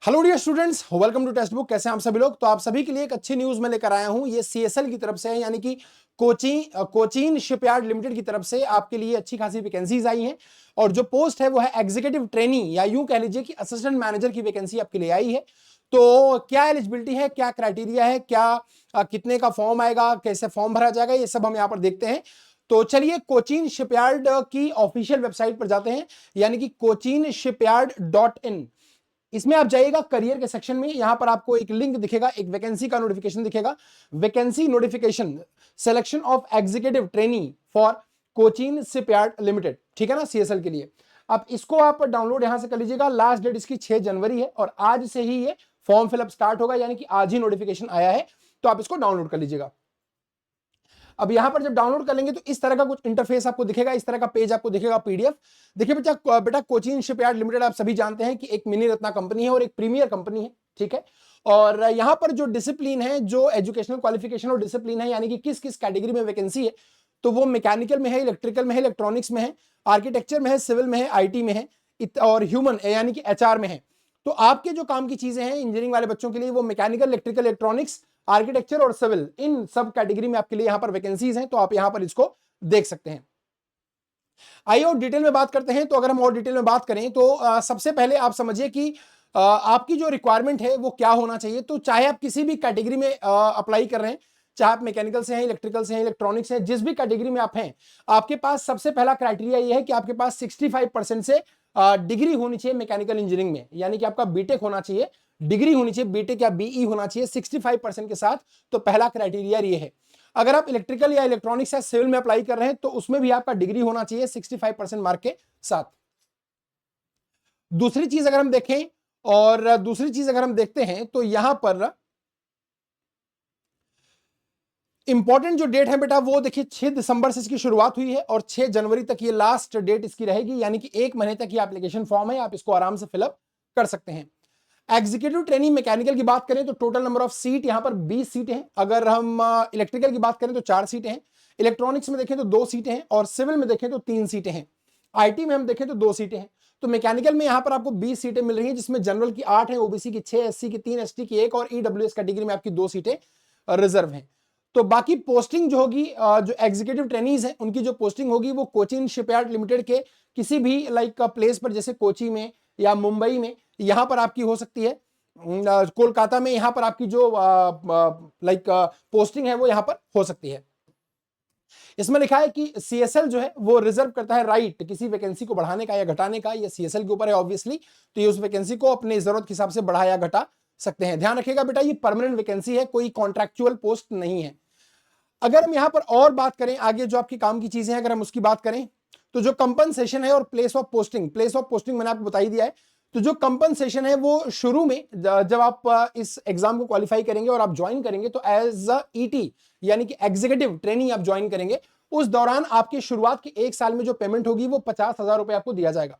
Hello dear students, welcome to textbook. कैसे हैं आप सभी लोग। तो आप सभी के लिए एक अच्छी न्यूज में लेकर आया हूं। ये सीएसएल की तरफ से है, यानी कि कोचीन शिपयार्ड लिमिटेड की तरफ से आपके लिए अच्छी खासी वैकेंसीज आई हैं। और जो पोस्ट है वो है एग्जीक्यूटिव ट्रेनी, या यूं कह लीजिए कि असिस्टेंट मैनेजर की वैकेंसी आपके लिए आई है। तो क्या एलिजिबिलिटी है, क्या क्राइटेरिया है, कितने का फॉर्म आएगा, कैसे फॉर्म भरा जाएगा, ये सब हम यहाँ पर देखते हैं। तो चलिए कोचीन शिपयार्ड की ऑफिशियल वेबसाइट पर जाते हैं, यानी कि cochinshipyard.in। इसमें आप जाइएगा करियर के सेक्शन में, यहां पर आपको एक लिंक दिखेगा, एक वैकेंसी का नोटिफिकेशन दिखेगा, vacancy notification selection of executive trainee for Cochin shipyard limited, ठीक है ना, सीएसएल के लिए। अब इसको आप डाउनलोड यहां से कर लीजिएगा। लास्ट डेट इसकी 6 जनवरी है और आज से ही ये फॉर्म फिलअप स्टार्ट होगा, यानी कि आज ही नोटिफिकेशन आया है, तो आप इसको डाउनलोड कर लीजिएगा। अब यहां पर जब डाउनलोड कर लेंगे तो इस तरह का कुछ इंटरफेस आपको दिखेगा, इस तरह का पेज आपको दिखेगा, पीडीएफ। देखिए बेटा कोचीन शिपयार्ड लिमिटेड आप सभी जानते हैं कि एक मिनी रत्ना कंपनी है और एक प्रीमियर कंपनी है, ठीक है। और यहां पर जो डिसिप्लिन है, जो एजुकेशनल क्वालिफिकेशन और डिसिप्लिन है, यानी कि किस किस कैटेगरी में वैकेंसी है, तो वो मैकेनिकल में है, इलेक्ट्रिकल में है, इलेक्ट्रॉनिक्स में है, आर्किटेक्चर में है, सिविल में है, आईटी में है, और ह्यूमन यानी कि एचआर में है। तो आपके जो काम की चीजें हैं इंजीनियरिंग वाले बच्चों के लिए, वो मैकेनिकल, इलेक्ट्रिकल, इलेक्ट्रॉनिक्स, आर्किटेक्चर और सिविल, इन सब कैटेगरी में आपके लिए यहां पर वैकेंसीज हैं। तो आप यहां पर इसको देख सकते हैं। आइए और डिटेल में बात करते हैं। तो अगर हम और डिटेल में बात करें तो सबसे पहले आप समझिए कि आपकी जो रिक्वायरमेंट है वो क्या होना चाहिए। तो चाहे आप किसी भी कैटेगरी में अप्लाई कर रहे हैं, चाहे आप मैकेनिकल से हैं, इलेक्ट्रिकल से हैं, इलेक्ट्रॉनिक्स से हैं, जिस भी कैटेगरी में आप हैं, आपके पास सबसे पहला क्राइटेरिया ये है कि आपके पास 65% से डिग्री होनी चाहिए मैकेनिकल इंजीनियरिंग में, यानी कि आपका बीटेक होना चाहिए, डिग्री होनी चाहिए, बीटेक या बीई होना चाहिए 65% के साथ। तो पहला क्राइटेरिया ये है। अगर आप इलेक्ट्रिकल या इलेक्ट्रॉनिक्स या सिविल में अप्लाई कर रहे हैं तो उसमें भी आपका डिग्री होना चाहिए 65% मार्क के साथ। दूसरी चीज अगर हम देखें, और दूसरी चीज अगर हम देखते हैं तो यहां पर इंपॉर्टेंट जो डेट है बेटा, वो देखिए 6 दिसंबर से इसकी शुरुआत हुई है और 6 जनवरी तक ये लास्ट डेट इसकी रहेगी, यानी कि 1 महीने तक ये एप्लीकेशन फॉर्म है, आप इसको आराम से फिलअप कर सकते हैं। एग्जीक्यूटिव ट्रेनिंग मैकेनिकल की बात करें तो टोटल नंबर ऑफ सीट यहां पर 20 सीटें हैं। अगर हम इलेक्ट्रिकल की बात करें तो 4 सीटें हैं, इलेक्ट्रॉनिक्स में देखें तो 2 सीटें हैं, और सिविल में देखें तो 3 सीटें हैं, आईटी में हम देखें तो 2 सीटें हैं। तो मैकेनिकल में यहां पर आपको 20 सीटें मिल रही हैं, जिसमें जनरल की 8 है, ओबीसी की 6, एससी की 3, एसटी की 1 और ईडब्ल्यूएस कैटेगरी में आपकी 2 सीटें रिजर्व हैं। तो बाकी पोस्टिंग जो होगी, जो एग्जीक्यूटिव ट्रेनीज हैं उनकी जो पोस्टिंग होगी वो कोचीन शिपयार्ड लिमिटेड के किसी भी लाइक प्लेस पर, जैसे कोची में या मुंबई में, यहां पर आपकी हो सकती है। कोलकाता में यहां पर आपकी जो लाइक पोस्टिंग है वो यहां पर हो सकती है। इसमें लिखा है कि सीएसएल जो है वो रिजर्व करता है राइट किसी वैकेंसी को बढ़ाने का या घटाने का, ये सीएसएल के ऊपर है ऑब्वियसली। तो ये उस वैकेंसी को अपने जरूरत के हिसाब से बढ़ा या घटा सकते हैं। ध्यान रखिएगा बेटा, ये परमानेंट वैकेंसी है, कोई कॉन्ट्रैक्चुअल पोस्ट नहीं है। अगर हम यहां पर और बात करें आगे, जो आपकी काम की चीजें हैं अगर हम उसकी बात करें, तो जो कंपनसेशन है और प्लेस ऑफ पोस्टिंग मैंने आपको बता ही दिया है। तो जो कंपनसेशन है वो शुरू में जब आप इस एग्जाम को क्वालिफाई करेंगे और आप ज्वाइन करेंगे, तो एज अ ईटी यानी कि एग्जीक्यूटिव ट्रेनिंग आप ज्वाइन करेंगे, उस दौरान आपकी शुरुआत के 1 साल में जो पेमेंट होगी वो 50,000 रुपए आपको दिया जाएगा।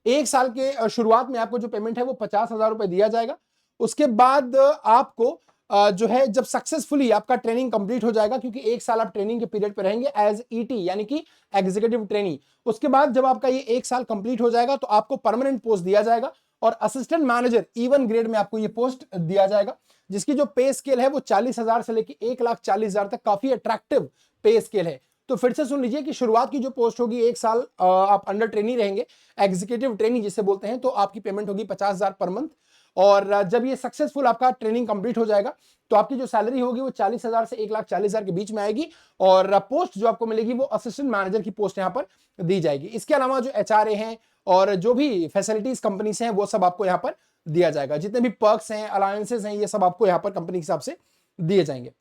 1 साल के शुरुआत में आपको जो पेमेंट है वो 50,000 रुपए दिया जाएगा। उसके बाद आपको जो है जब सक्सेसफुली आपका ट्रेनिंग कंप्लीट हो जाएगा, क्योंकि 1 साल आप ट्रेनिंग के पीरियड पे रहेंगे एज ईटी यानी कि एग्जीक्यूटिव ट्रेनी। उसके बाद जब आपका ये 1 साल कंप्लीट हो जाएगा तो आपको परमानेंट पोस्ट दिया जाएगा, और असिस्टेंट मैनेजर E1 ग्रेड में आपको ये पोस्ट दिया जाएगा, जिसकी जो पे स्केल है वो 40,000 से लेकर 1,40,000 तक काफी अट्रैक्टिव पे स्केल है। तो फिर से सुन लीजिए कि शुरुआत की जो पोस्ट होगी, 1 साल आप अंडर ट्रेनी रहेंगे, एग्जीक्यूटिव ट्रेनी जिसे बोलते हैं, तो आपकी पेमेंट होगी 50,000 पर मंथ। और जब ये सक्सेसफुल आपका ट्रेनिंग कंप्लीट हो जाएगा तो आपकी जो सैलरी होगी वो 40,000 से 1,40,000 के बीच में आएगी, और पोस्ट जो आपको मिलेगी वो असिस्टेंट मैनेजर की पोस्ट यहां पर दी जाएगी। इसके अलावा जो एचआरए हैं और जो भी फैसिलिटीज कंपनी से हैं वो सब आपको यहां पर दिया जाएगा, जितने भी पर्क्स हैं, अलायंसेस हैं, ये सब आपको यहां पर कंपनी के हिसाब से दिए जाएंगे।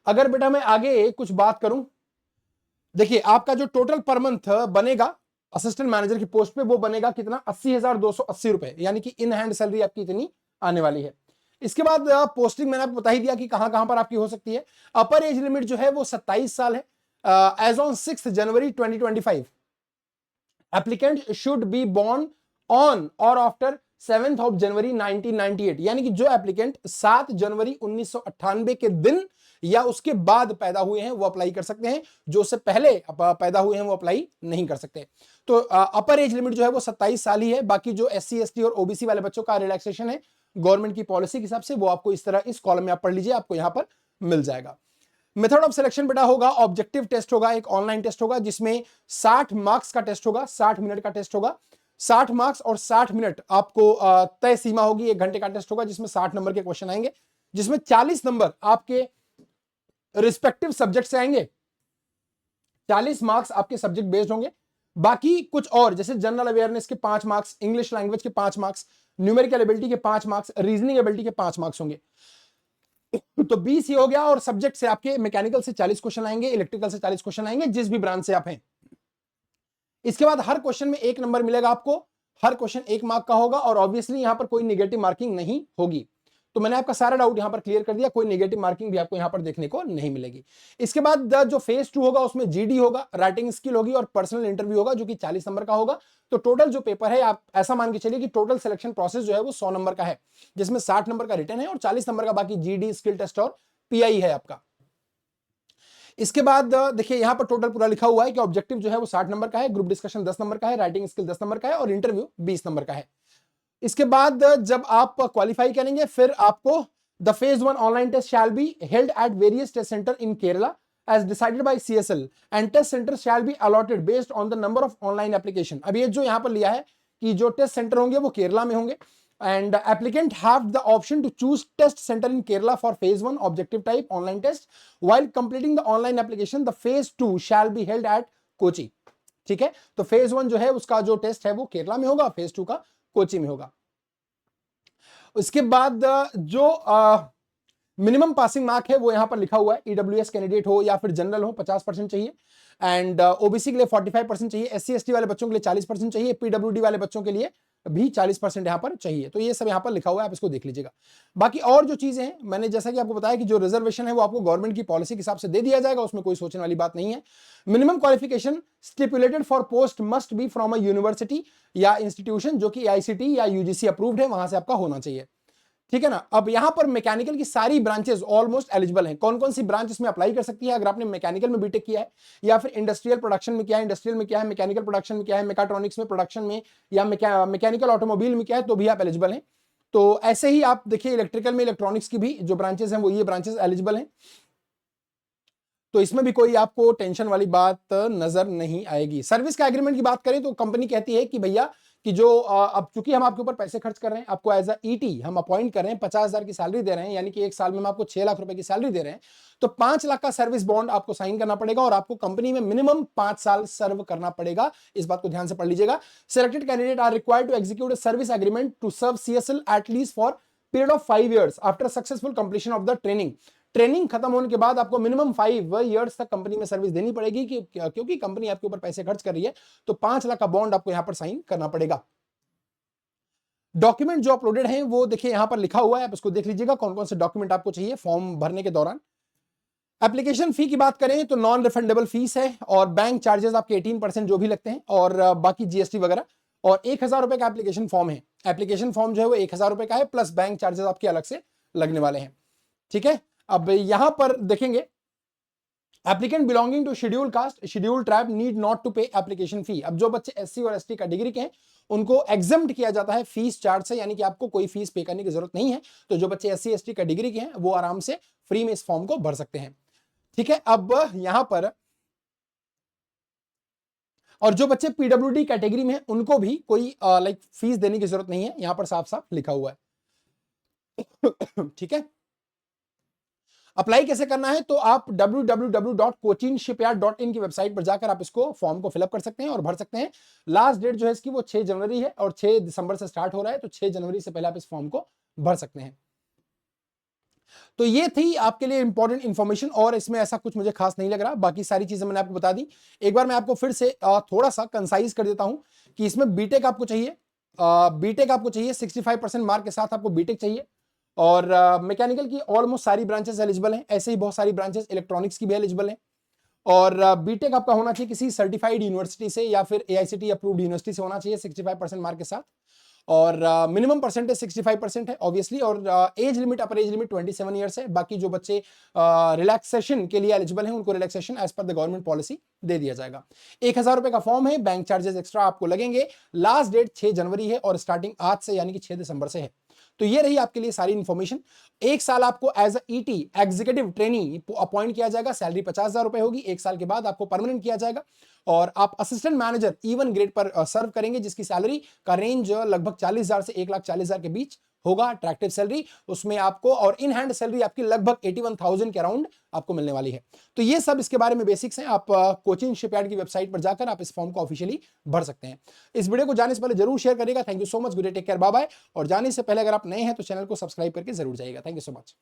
अगर बेटा मैं आगे कुछ बात करूं, देखिए आपका जो टोटल पर मंथ बनेगा असिस्टेंट मैनेजर की पोस्ट पे, वो बनेगा कितना, 80,280 रुपए, यानी कि इन हैंड सैलरी आपकी इतनी आने वाली है। इसके बाद पोस्टिंग मैंने आपको बता ही दिया कि कहां कहां पर आपकी हो सकती है। अपर एज लिमिट जो है वो 27 साल है। Age on 6 January 2025 applicant should be born on और आफ्टर 7 जनवरी 1998, यानी कि जो एप्लीकेंट 7 जनवरी 1998 के दिन या उसके बाद पैदा हुए हैं वो अप्लाई कर सकते हैं, जो उससे पहले पैदा हुए हैं वो अप्लाई नहीं कर सकते। तो अपर एज लिमिट जो है वो 27 साल ही है। बाकी जो SC ST और OBC वाले बच्चों का रिलैक्सेशन है गवर्नमेंट की पॉलिसी के हिसाब से, वो आपको इस तरह इस कॉलम में आप पढ़ लीजिए, आपको यहां पर मिल जाएगा। मेथड ऑफ सिलेक्शन बेटा होगा ऑब्जेक्टिव टेस्ट होगा, एक ऑनलाइन टेस्ट होगा जिसमें 60 मार्क्स का टेस्ट होगा, 60 मिनट का टेस्ट होगा। 60 मार्क्स और 60 मिनट आपको तय सीमा होगी, 1 घंटे का टेस्ट होगा जिसमें 60 नंबर के क्वेश्चन आएंगे, जिसमें 40 नंबर आपके रिस्पेक्टिव सब्जेक्ट से आएंगे, 40 मार्क्स आपके सब्जेक्ट बेस्ड होंगे। बाकी कुछ और जैसे जनरल अवेयरनेस के 5 मार्क्स, इंग्लिश लैंग्वेज के 5 मार्क्स, न्यूमेरिकल एबिलिटी के 5 मार्क्स, रीजनिंग एबिलिटी के 5 मार्क्स होंगे। तो 20 ही हो गया। और सब्जेक्ट से आपके मैकेनिकल से 40 क्वेश्चन आएंगे, इलेक्ट्रिकल से 40 क्वेश्चन आएंगे, जिस भी ब्रांच से आप हैं। इसके बाद हर क्वेश्चन में 1 नंबर मिलेगा आपको, हर क्वेश्चन 1 मार्क का होगा और ऑब्वियसली यहां पर कोई नेगेटिव मार्किंग नहीं होगी। तो मैंने आपका सारा डाउट यहां पर क्लियर कर दिया, कोई नेगेटिव मार्किंग भी आपको यहां पर देखने को नहीं मिलेगी। इसके बाद जो फेज 2 होगा उसमें GD होगा, राइटिंग स्किल होगी और पर्सनल इंटरव्यू होगा जो कि 40 नंबर का होगा। तो टोटल जो पेपर है आप ऐसा मान के चलिए कि टोटल सिलेक्शन प्रोसेस जो है वो 100 नंबर का है, जिसमें 60 नंबर का रिटन है और 40 नंबर का बाकी GD, स्किल टेस्ट और PI है आपका। इसके बाद देखिए यहां पर टोटल पूरा लिखा हुआ है कि ऑब्जेक्टिव जो है वो 60 नंबर का है, ग्रुप डिस्कशन 10 नंबर का है, राइटिंग स्किल 10 नंबर का है और इंटरव्यू 20 नंबर का है। इसके बाद जब आप क्वालिफाई करेंगे फिर आपको the phase 1 online test shall be held at various test centre in Kerala as decided by CSL and test centre shall be allotted based on the number of online application. अब ये जो यहां पर लिया है कि जो टेस्ट सेंटर होंगे वो केरला में होंगे and applicant have the option to choose test center in Kerala for phase 1 objective type online test while completing the online application the phase 2 shall be held at Kochi। ठीक है, तो phase 1 जो है उसका जो टेस्ट है वो केरला में होगा, phase 2 का कोची में होगा। उसके बाद जो मिनिमम पासिंग मार्क है वो यहां पर लिखा हुआ है, EWS कैंडिडेट हो या फिर जनरल हो 50% चाहिए एंड OBC के लिए 45% चाहिए, SC ST वाले बच्चों के लिए 40% चाहिए, PWD वाले बच्चों के लिए भी 40% यहां पर चाहिए। तो ये सब यहां पर लिखा हुआ है, आप इसको देख लीजिएगा। बाकी और जो चीजें हैं मैंने जैसा कि आपको बताया कि जो रिजर्वेशन है वो आपको गवर्नमेंट की पॉलिसी के हिसाब से दे दिया जाएगा, उसमें कोई सोचने वाली बात नहीं है। Minimum qualification stipulated for post must be from a university या इंस्टीट्यूशन जो कि AICTE या UGC अप्रूव्ड है, वहां से आपका होना चाहिए। ठीक है ना। अब यहां पर मैकेनिकल की सारी ब्रांचेस ऑलमोस्ट एलिजिबल हैं। कौन कौन सी ब्रांच इसमें अप्लाई कर सकती है? अगर आपने मैकेनिकल में बीटेक किया है या फिर इंडस्ट्रियल प्रोडक्शन में किया है, इंडस्ट्रियल में क्या है, मैकेनिकल प्रोडक्शन में क्या है, मेकाट्रॉनिक्स में प्रोडक्शन में या मैकेनिकल ऑटोमोबाइल में क्या है, तो भी आप एलिजिबल हैं। तो ऐसे ही आप देखिए इलेक्ट्रिकल में इलेक्ट्रॉनिक्स की भी जो ब्रांचेस हैं वो ये ब्रांचेस एलिजिबल हैं। तो इसमें भी कोई आपको टेंशन वाली बात नजर नहीं आएगी। सर्विस का एग्रीमेंट की बात करें तो कंपनी कहती है कि भैया कि जो अब चूंकि हम आपके ऊपर पैसे खर्च कर रहे हैं, आपको एज अ ET हम अपॉइंट कर रहे हैं, 50,000 की सैलरी दे रहे हैं, यानी कि 1 साल में हम आपको 6 लाख रुपए की सैलरी दे रहे हैं, तो 5 लाख का सर्विस बॉन्ड आपको साइन करना पड़ेगा और आपको कंपनी में मिनिमम 5 साल सर्व करना पड़ेगा। इस बात को ध्यान से पढ़ लीजिएगा। Selected candidate are required to execute a service agreement to serve CSL at least for period of 5 years after successful completion of the training. Training खत्म होने के बाद आपको मिनिमम 5 years तक कंपनी में सर्विस देनी पड़ेगी क्योंकि कंपनी आपके ऊपर पैसे खर्च कर रही है, तो 5 लाख का बॉन्ड आपको यहां पर साइन करना पड़ेगा। डॉक्यूमेंट जो अपलोडेड हैं वो देखिए यहां पर लिखा हुआ है, आप इसको देख लीजिएगा कौन कौन से डॉक्यूमेंट आपको चाहिए फॉर्म भरने के दौरान। एप्लीकेशन फी की बात करें तो नॉन रिफंडेबल फीस है और बैंक चार्जेस आपके 18% जो भी लगते हैं और बाकी GST वगैरह, और 1,000 रुपए का एप्लीकेशन फॉर्म है। एप्लीकेशन फॉर्म जो है वो 1,000 रुपए का है प्लस बैंक चार्जेस आपके अलग से लगने वाले हैं। ठीक है, अब यहां पर देखेंगे applicant belonging to schedule caste schedule tribe need not to pay application fee. अब जो बच्चे SC और ST कैटेगरी के हैं उनको एग्जम्प्ट किया जाता है फीस चार्ज से, यानी कि आपको कोई फीस पे करने की जरूरत नहीं है। तो जो बच्चे SC ST कैटेगरी के हैं वो आराम से फ्री में इस फॉर्म को भर सकते हैं। ठीक है, अब यहां पर और जो बच्चे PWD कैटेगरी में हैं उनको भी कोई फीस देने की जरूरत नहीं है, यहां पर साफ साफ लिखा हुआ है। ठीक है, अप्लाई कैसे करना है तो आप www.cochinshipyard.in की वेबसाइट पर जाकर आप इसको फॉर्म को फिलअप कर सकते हैं और भर सकते हैं। लास्ट डेट जो है इसकी वो 6 जनवरी है और 6 दिसंबर से स्टार्ट हो रहा है, तो 6 जनवरी से पहले आप इस फॉर्म को भर सकते हैं। तो ये थी आपके लिए इंपॉर्टेंट इंफॉर्मेशन और इसमें ऐसा कुछ मुझे खास नहीं लग रहा, बाकी सारी चीजें मैंने आपको बता दी। एक बार मैं आपको फिर से थोड़ा सा कंसाइज कर देता हूं कि इसमें बीटेक आपको चाहिए, बीटेक आपको चाहिए 65% मार्क के साथ आपको बीटेक चाहिए और मैकेनिकल की ऑलमोस्ट सारी ब्रांचेस एलिजिबल हैं, ऐसे ही बहुत सारी ब्रांचेस इलेक्ट्रॉनिक्स की भी एलिजिबल हैं। और बीटेक आपका होना चाहिए किसी सर्टिफाइड यूनिवर्सिटी से या फिर AICTE अप्रूव्ड यूनिवर्सिटी से होना चाहिए 65% मार्क के साथ। और मिनिमम परसेंटेज 65% है ऑब्वियसली, और एज लिमिट, अपर एज लिमिट 27 ईयर्स है। बाकी जो बच्चे रिलैक्सेशन के लिए एलिजिबल हैं उनको रिलैक्सेशन एज पर द गवर्नमेंट पॉलिसी दे दिया जाएगा। 1000 रुपए का फॉर्म है, बैंक चार्जेस एक्स्ट्रा आपको लगेंगे। लास्ट डेट 6 जनवरी है और स्टार्टिंग आज से यानी कि 6 दिसंबर से है। तो ये रही आपके लिए सारी इंफॉर्मेशन। एक साल आपको as ET executive trainee appoint किया जाएगा, सैलरी 50,000 रुपए होगी। एक साल के बाद आपको परमानेंट किया जाएगा और आप असिस्टेंट मैनेजर E1 ग्रेड पर सर्व करेंगे, जिसकी सैलरी का रेंज लगभग 40,000 से 1,40,000 के बीच होगा। अट्रैक्टिव सैलरी उसमें आपको, और इन हैंड सैलरी आपकी लगभग 81,000 के अराउंड आपको मिलने वाली है। तो ये सब इसके बारे में बेसिक्स हैं। आप कोचिन शिपयार्ड की वेबसाइट पर जाकर आप इस फॉर्म को ऑफिशियली भर सकते हैं। इस वीडियो को जाने से पहले जरूर शेयर करिएगा। Thank you so much, good day, take care, bye bye. और जाने से पहले अगर आप नए हैं तो चैनल को सब्सक्राइब करके जरूर जाइएगा। Thank you so much.